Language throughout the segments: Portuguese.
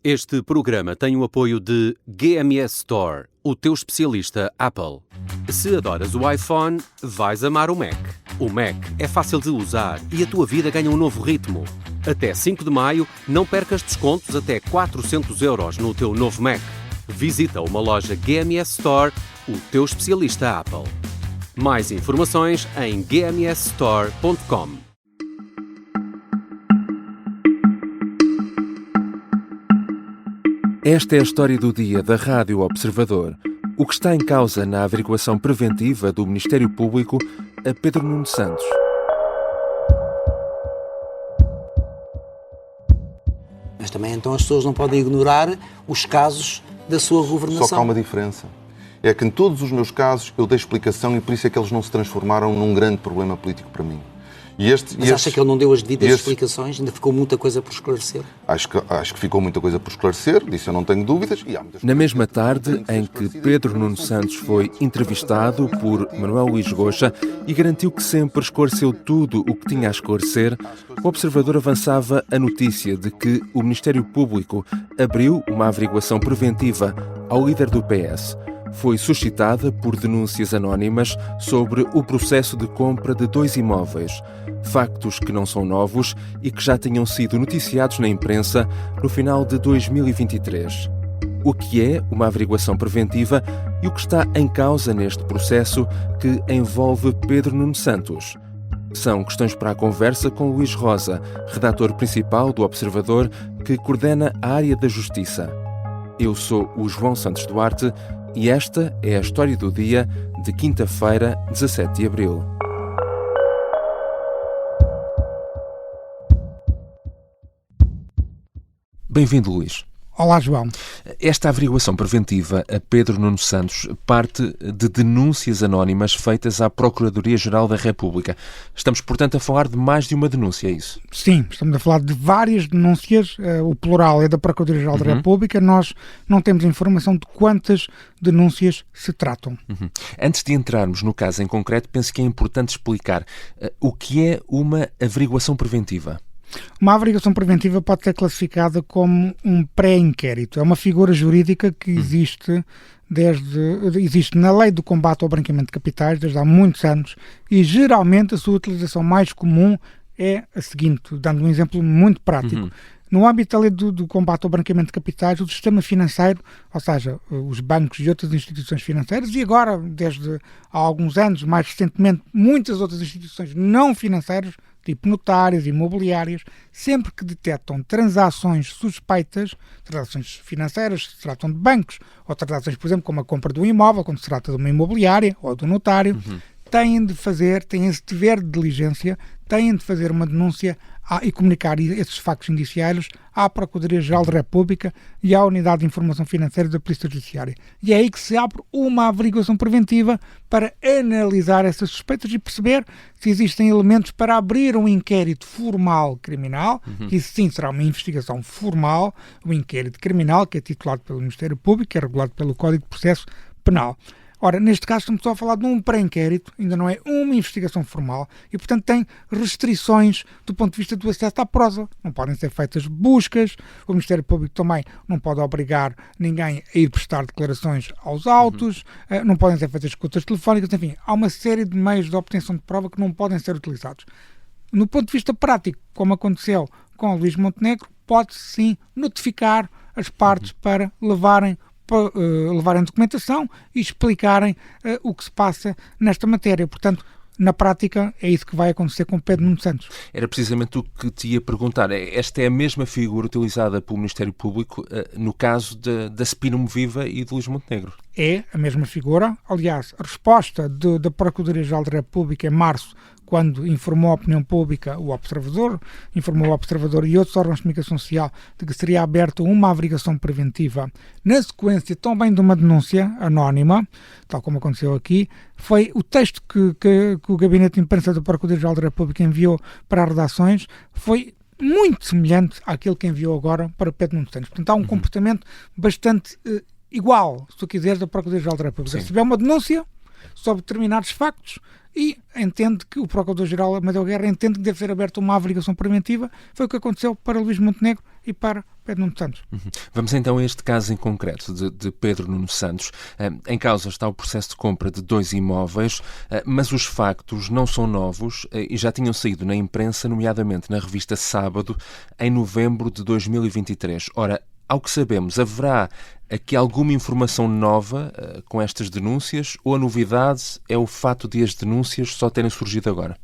Este programa tem o apoio de GMS Store, o teu especialista Apple. Se adoras o iPhone, vais amar o Mac. O Mac é fácil de usar e a tua vida ganha um novo ritmo. Até 5 de maio, não percas descontos até 400 € no teu novo Mac. Visita uma loja GMS Store, o teu especialista Apple. Mais informações em gmsstore.com. Esta é a história do dia da Rádio Observador. O que está em causa na averiguação preventiva do Ministério Público a Pedro Nuno Santos. Mas também então as pessoas não podem ignorar os casos da sua governação. Só que há uma diferença. É que em todos os meus casos eu dei explicação e por isso é que eles não se transformaram num grande problema político para mim. Mas acha que ele não deu as devidas explicações? Ainda ficou muita coisa por esclarecer? Acho que ficou muita coisa por esclarecer, disso eu não tenho dúvidas. Na mesma tarde em que Pedro Nuno Santos foi entrevistado por Manuel Luís Goxa e garantiu que sempre esclareceu tudo o que tinha a esclarecer, o Observador avançava a notícia de que o Ministério Público abriu uma averiguação preventiva ao líder do PS. Foi suscitada por denúncias anónimas sobre o processo de compra de 2 imóveis. Factos que não são novos e que já tinham sido noticiados na imprensa no final de 2023. O que é uma averiguação preventiva e o que está em causa neste processo que envolve Pedro Nuno Santos? São questões para a conversa com Luís Rosa, redator principal do Observador, que coordena a área da Justiça. Eu sou o João Santos Duarte e esta é a história do dia de quinta-feira, 17 de abril. Bem-vindo, Luís. Olá, João. Esta averiguação preventiva a Pedro Nuno Santos parte de denúncias anónimas feitas à Procuradoria-Geral da República. Estamos, portanto, a falar de mais de uma denúncia, é isso? Sim, estamos a falar de várias denúncias. O plural é da Procuradoria-Geral da República. Nós não temos informação de quantas denúncias se tratam. Antes de entrarmos no caso em concreto, penso que é importante explicar o que é uma averiguação preventiva. Uma averiguação preventiva pode ser classificada como um pré-inquérito. É uma figura jurídica que existe na Lei do Combate ao Branqueamento de Capitais desde há muitos anos e geralmente a sua utilização mais comum é a seguinte, dando um exemplo muito prático. No âmbito da Lei do Combate ao Branqueamento de Capitais, o sistema financeiro, ou seja, os bancos e outras instituições financeiras, e agora, desde há alguns anos, mais recentemente, muitas outras instituições não financeiras, tipo notárias, imobiliárias, sempre que detectam transações suspeitas, transações financeiras, se tratam de bancos, ou transações, por exemplo, como a compra de um imóvel, quando se trata de uma imobiliária ou do notário, têm esse dever de diligência, têm de fazer uma denúncia e comunicar esses factos indiciários à Procuradoria-Geral da República e à Unidade de Informação Financeira da Polícia Judiciária. E é aí que se abre uma averiguação preventiva para analisar essas suspeitas e perceber se existem elementos para abrir um inquérito formal criminal, que isso sim será uma investigação formal, um inquérito criminal que é titulado pelo Ministério Público, que é regulado pelo Código de Processo Penal. Ora, neste caso estamos só a falar de um pré-inquérito, ainda não é uma investigação formal e, portanto, tem restrições do ponto de vista do acesso à prova. Não podem ser feitas buscas, o Ministério Público também não pode obrigar ninguém a ir prestar declarações aos autos, não podem ser feitas escutas telefónicas, enfim, há uma série de meios de obtenção de prova que não podem ser utilizados. No ponto de vista prático, como aconteceu com o Luís Montenegro, pode-se sim notificar as partes para levarem documentação e explicarem o que se passa nesta matéria. Portanto, na prática, é isso que vai acontecer com Pedro Nuno Santos. Era precisamente o que te ia perguntar. Esta é a mesma figura utilizada pelo Ministério Público no caso da Spinum Viva e de Luís Montenegro? É a mesma figura. Aliás, a resposta da Procuradoria-Geral da República em março, quando informou a opinião pública, informou o Observador e outros órgãos de comunicação social de que seria aberta uma averiguação preventiva na sequência também de uma denúncia anónima, tal como aconteceu aqui, foi o texto que o Gabinete de Imprensa da Procuradoria-Geral da República enviou para as redações, foi muito semelhante àquilo que enviou agora para Pedro Nuno Santos. Portanto, há um comportamento bastante igual, se tu quiseres, da Procuradoria-Geral da República. Se tiver uma denúncia sobre determinados factos e entende que o Procurador-Geral Amadeu Guerra entende que deve ser aberta uma averiguação preventiva, foi o que aconteceu para Luís Montenegro e para Pedro Nuno Santos. Vamos então a este caso em concreto de Pedro Nuno Santos. Em causa está o processo de compra de 2 imóveis, mas os factos não são novos e já tinham saído na imprensa, nomeadamente na revista Sábado, em novembro de 2023. Ora, ao que sabemos, haverá aqui alguma informação nova com estas denúncias, ou a novidade é o fato de as denúncias só terem surgido agora?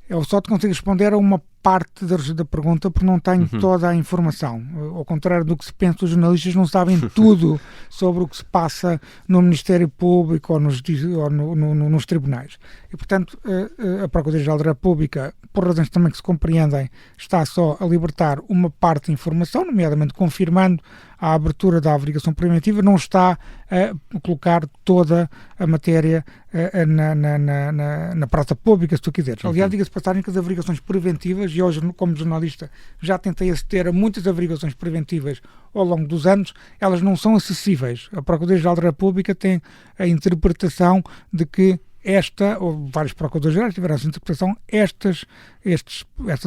Eu só te consigo responder a uma parte da pergunta porque não tenho toda a informação. Ao contrário do que se pensa, os jornalistas não sabem tudo sobre o que se passa no Ministério Público ou nos tribunais. E, portanto, a Procuradoria-Geral da República, por razões também que se compreendem, está só a libertar uma parte da informação, nomeadamente confirmando a abertura da averiguação preventiva, não está a colocar toda a matéria na praça pública, se tu quiseres. Aliás, diga-se passagem que as averiguações preventivas, e hoje, como jornalista, já tentei aceder a muitas averiguações preventivas ao longo dos anos, elas não são acessíveis. A Procuradoria-Geral da República tem a interpretação de que ou vários procuradores-gerais tiveram essa interpretação, estas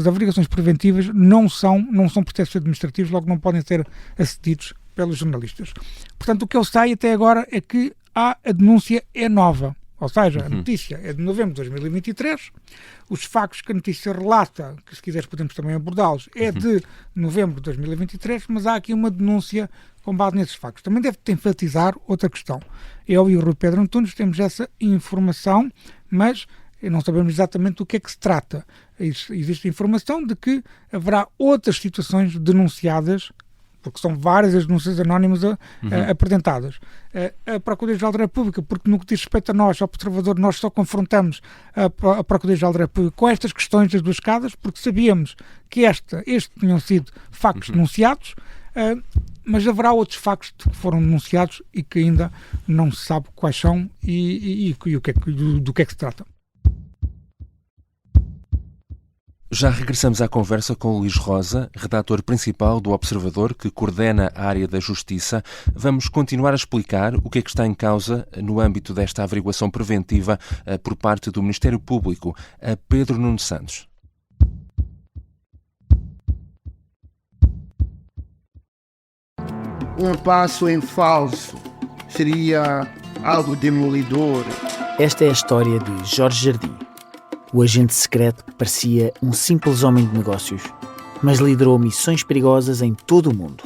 averiguações preventivas não são processos administrativos, logo não podem ser acedidos pelos jornalistas. Portanto, o que eu sei até agora é que a denúncia é nova, ou seja, a notícia é de novembro de 2023, os factos que a notícia relata, que se quiseres podemos também abordá-los, é de novembro de 2023, mas há aqui uma denúncia com base nesses factos. Também deve-te enfatizar outra questão. Eu e o Rui Pedro Antunes temos essa informação, mas não sabemos exatamente do que é que se trata. Existe informação de que haverá outras situações denunciadas, porque são várias as denúncias anónimas apresentadas. A Procuradoria-Geral da República, porque no que diz respeito a nós, ao Observador, nós só confrontamos a Procuradoria-Geral da República com estas questões das 2 casas, porque sabíamos que estes tinham sido factos denunciados, mas haverá outros factos que foram denunciados e que ainda não se sabe quais são e do que é que se trata. Já regressamos à conversa com o Luís Rosa, redator principal do Observador, que coordena a área da Justiça. Vamos continuar a explicar o que é que está em causa no âmbito desta averiguação preventiva por parte do Ministério Público a Pedro Nuno Santos. Um passo em falso seria algo demolidor. Esta é a história de Jorge Jardim, o agente secreto que parecia um simples homem de negócios, mas liderou missões perigosas em todo o mundo.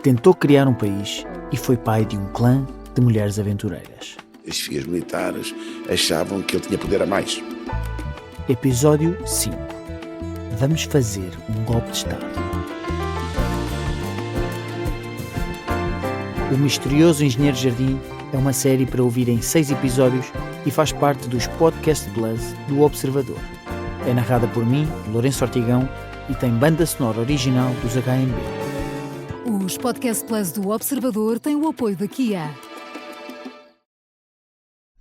Tentou criar um país e foi pai de um clã de mulheres aventureiras. As chefias militares achavam que ele tinha poder a mais. Episódio 5. Vamos fazer um golpe de Estado. O Misterioso Engenheiro Jardim é uma série para ouvir em 6 episódios e faz parte dos Podcast Plus do Observador. É narrada por mim, Lourenço Ortigão, e tem banda sonora original dos HMB. Os Podcast Plus do Observador têm o apoio da Kia.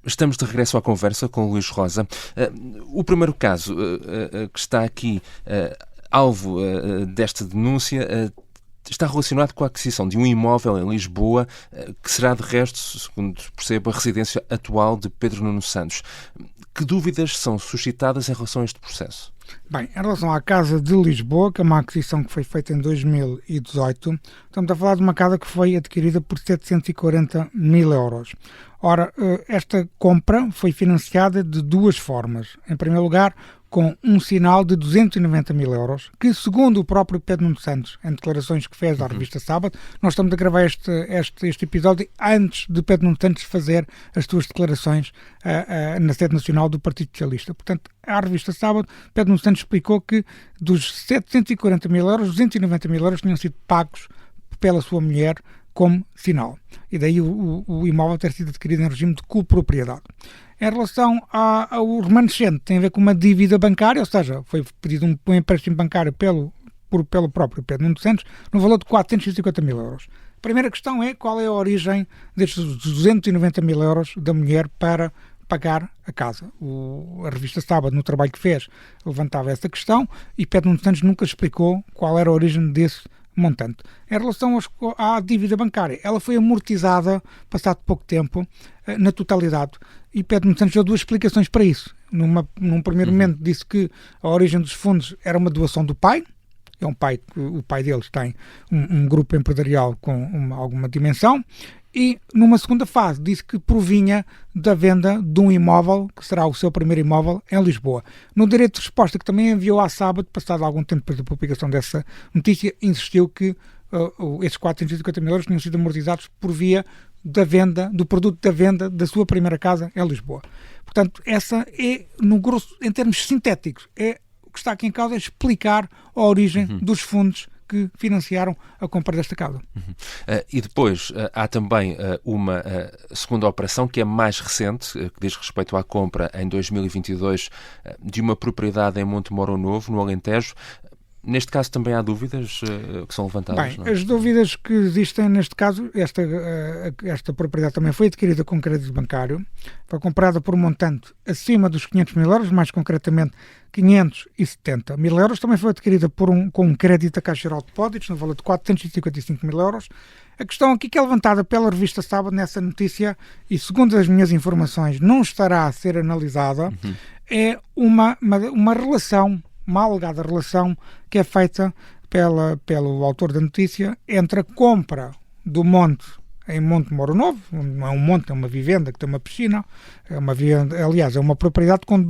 Estamos de regresso à conversa com o Luís Rosa. O primeiro caso que está aqui alvo desta denúncia está relacionado com a aquisição de um imóvel em Lisboa, que será, de resto, segundo percebo, a residência atual de Pedro Nuno Santos. Que dúvidas são suscitadas em relação a este processo? Bem, em relação à Casa de Lisboa, que é uma aquisição que foi feita em 2018, estamos a falar de uma casa que foi adquirida por 740 mil euros. Ora, esta compra foi financiada de 2 formas. Em primeiro lugar, com um sinal de 290 mil euros, que, segundo o próprio Pedro Nuno Santos, em declarações que fez à revista Sábado, nós estamos a gravar este episódio antes de Pedro Nuno Santos fazer as suas declarações na sede nacional do Partido Socialista. Portanto, à revista Sábado, Pedro Nuno Santos explicou que dos 740 mil euros, 290 mil euros tinham sido pagos pela sua mulher como sinal. E daí o imóvel ter sido adquirido em regime de copropriedade. Em relação ao remanescente, tem a ver com uma dívida bancária, ou seja, foi pedido um empréstimo bancário pelo próprio Pedro Nuno Santos, no valor de 450 mil euros. A primeira questão é qual é a origem destes 290 mil euros da mulher para pagar a casa. A revista Sábado, no trabalho que fez, levantava essa questão e Pedro Nuno Santos nunca explicou qual era a origem desse montante. Em relação à dívida bancária, ela foi amortizada, passado pouco tempo, na totalidade. E Pedro Nuno Santos deu 2 explicações para isso. Num primeiro momento disse que a origem dos fundos era uma doação do pai, o pai deles tem um grupo empresarial com alguma dimensão, e numa segunda fase disse que provinha da venda de um imóvel, que será o seu primeiro imóvel, em Lisboa. No direito de resposta que também enviou à sábado, passado algum tempo depois da publicação dessa notícia, insistiu que esses 450 mil euros tinham sido amortizados por via da venda, do produto da venda da sua primeira casa em Lisboa. Portanto, essa é, no grosso, em termos sintéticos, o que está aqui em causa é explicar a origem dos fundos que financiaram a compra desta casa. E depois há também uma segunda operação que é mais recente, que diz respeito à compra em 2022 de uma propriedade em Monte Moro Novo, no Alentejo. Neste caso também há dúvidas que são levantadas? Bem, as dúvidas que existem neste caso, esta propriedade também foi adquirida com crédito bancário, foi comprada por um montante acima dos 500 mil euros, mais concretamente 570 mil euros, também foi adquirida com um crédito da Caixa Geral de Depósitos, no valor de 455 mil euros. A questão aqui que é levantada pela revista Sábado nessa notícia, e segundo as minhas informações não estará a ser analisada, é uma relação, uma alegada relação que é feita pelo autor da notícia entre a compra do monte em Monte Moro Novo, não é um monte, é uma vivenda que tem uma piscina, aliás, é uma propriedade com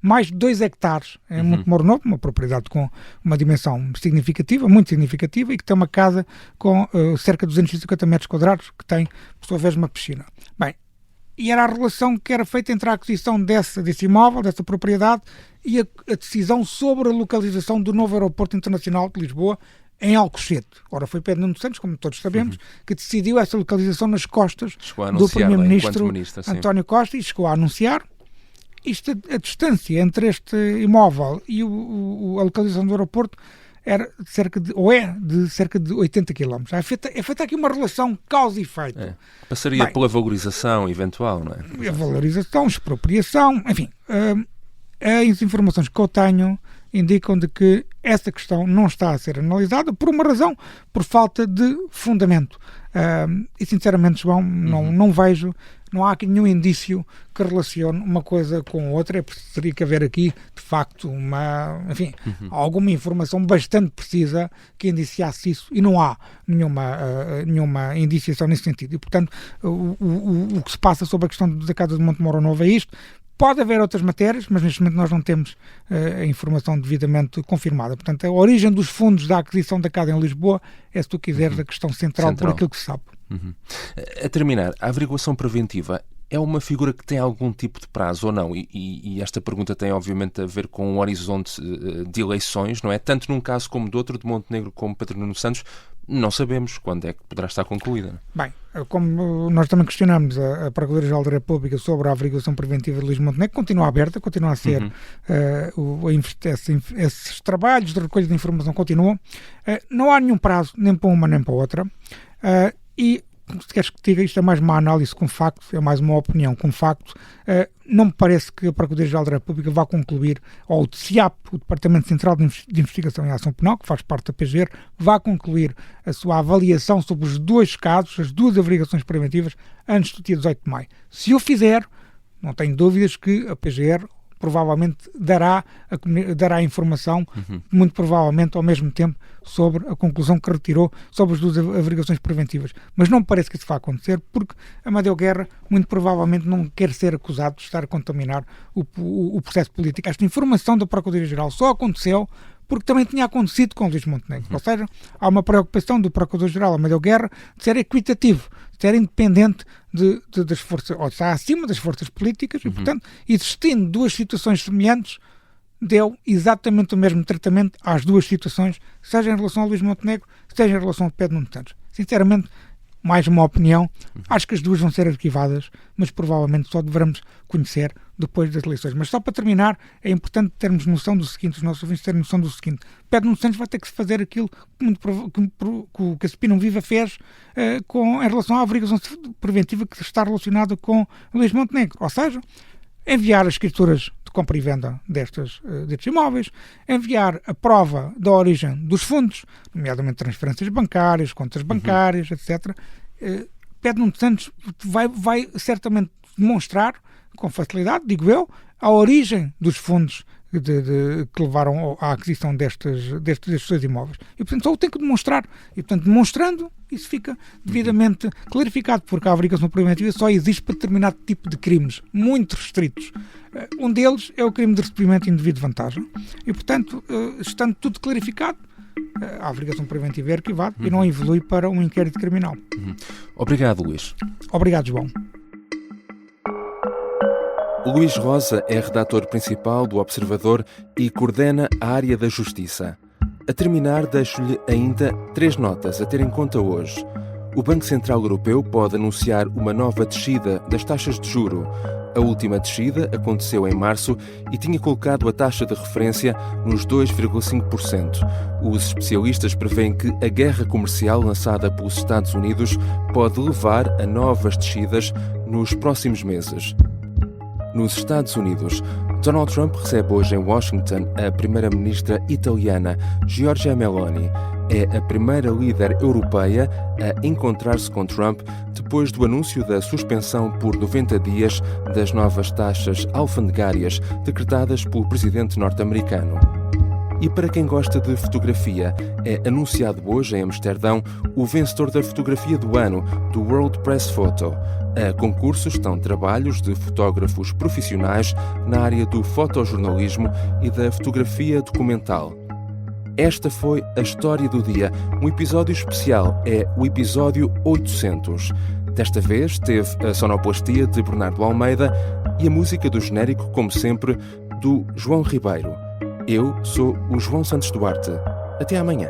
mais de 2 hectares em Monte Moro Novo, uma propriedade com uma dimensão significativa, muito significativa, e que tem uma casa com cerca de 250 metros quadrados, que tem, por sua vez, uma piscina. Bem, e era a relação que era feita entre a aquisição desse imóvel, dessa propriedade, e a decisão sobre a localização do novo aeroporto internacional de Lisboa em Alcochete. Ora, foi Pedro Nuno Santos, como todos sabemos, que decidiu essa localização nas costas do primeiro-ministro António Costa, e chegou a anunciar. A distância entre este imóvel e a localização do aeroporto era de cerca de 80 km. É feita aqui uma relação causa e efeito. Passaria pela valorização eventual, não é? A valorização, expropriação, enfim. As informações que eu tenho indicam de que essa questão não está a ser analisada por uma razão, por falta de fundamento. E sinceramente, João, não vejo, não há aqui nenhum indício que relacione uma coisa com outra. Teria que haver aqui, de facto, alguma informação bastante precisa que indiciasse isso, e não há nenhuma indiciação nesse sentido. E, portanto, o que se passa sobre a questão da Casa de Monte Moro Novo é isto. Pode haver outras matérias, mas neste momento nós não temos a informação devidamente confirmada. Portanto, a origem dos fundos da aquisição da casa em Lisboa é, se tu quiseres, a questão central por aquilo que se sabe. A terminar, a averiguação preventiva é uma figura que tem algum tipo de prazo ou não? E esta pergunta tem obviamente a ver com um horizonte de eleições, não é? Tanto num caso como do outro, de Montenegro como Pedro Nuno Santos, não sabemos quando é que poderá estar concluída. Bem, como nós também questionamos a Procuradoria-Geral da República sobre a averiguação preventiva de Luís Montenegro, continua aberta, continua a ser, esses trabalhos de recolha de informação continuam. Não há nenhum prazo, nem para uma nem para outra. E se queres que te diga, isto é mais uma análise com factos, é mais uma opinião com factos. Não me parece que a Procuradoria-Geral da República vá concluir, ou o DCIAP, o Departamento Central de Investigação e Ação Penal, que faz parte da PGR, vá concluir a sua avaliação sobre os 2 casos, as 2 averiguações preventivas, antes do dia 18 de maio. Se o fizer, não tenho dúvidas que a PGR provavelmente dará informação, muito provavelmente ao mesmo tempo, sobre a conclusão que retirou sobre as 2 averiguações preventivas. Mas não me parece que isso vá acontecer, porque Amadeu Guerra muito provavelmente não quer ser acusado de estar a contaminar o processo político. Esta informação da Procuradoria-Geral só aconteceu porque também tinha acontecido com Luís Montenegro. Ou seja, há uma preocupação do Procurador-Geral Amadeu Guerra de ser equitativo, de ser independente das forças, ou de estar acima das forças políticas, e, portanto, existindo 2 situações semelhantes, deu exatamente o mesmo tratamento às 2 situações, seja em relação a Luís Montenegro, seja em relação a Pedro Nuno Santos. Sinceramente, mais uma opinião, acho que as 2 vão ser arquivadas, mas provavelmente só deveremos conhecer depois das eleições. Mas só para terminar, é importante termos noção do seguinte, os nossos ouvintes terem noção do seguinte: Pedro Nuno Santos vai ter que fazer aquilo que a Spinum Viva fez em relação à averiguação preventiva que está relacionada com Luís Montenegro, ou seja, enviar as escrituras de compra e venda destes imóveis, enviar a prova da origem dos fundos, nomeadamente transferências bancárias, contas bancárias, etc. Pedro Nuno Santos vai certamente demonstrar, com facilidade, digo eu, a origem dos fundos que levaram à aquisição destes dois imóveis. E, portanto, só o tem que demonstrar. E, portanto, demonstrando, isso fica devidamente clarificado, porque a averiguação preventiva só existe para determinado tipo de crimes, muito restritos. Um deles é o crime de recebimento indevido de vantagem. E, portanto, estando tudo clarificado, a averiguação preventiva é arquivada e não evolui para um inquérito criminal. Obrigado, Luís. Obrigado, João. Luís Rosa é redator principal do Observador e coordena a área da Justiça. A terminar, deixo-lhe ainda 3 notas a ter em conta hoje. O Banco Central Europeu pode anunciar uma nova descida das taxas de juro. A última descida aconteceu em março e tinha colocado a taxa de referência nos 2,5%. Os especialistas prevêem que a guerra comercial lançada pelos Estados Unidos pode levar a novas descidas nos próximos meses. Nos Estados Unidos, Donald Trump recebe hoje em Washington a primeira-ministra italiana Giorgia Meloni. É a primeira líder europeia a encontrar-se com Trump depois do anúncio da suspensão por 90 dias das novas taxas alfandegárias decretadas pelo presidente norte-americano. E para quem gosta de fotografia, é anunciado hoje em Amsterdão o vencedor da fotografia do ano, do World Press Photo. A concurso estão trabalhos de fotógrafos profissionais na área do fotojornalismo e da fotografia documental. Esta foi a história do dia. Um episódio especial, é o episódio 800. Desta vez teve a sonoplastia de Bernardo Almeida e a música do genérico, como sempre, do João Ribeiro. Eu sou o João Santos Duarte. Até amanhã.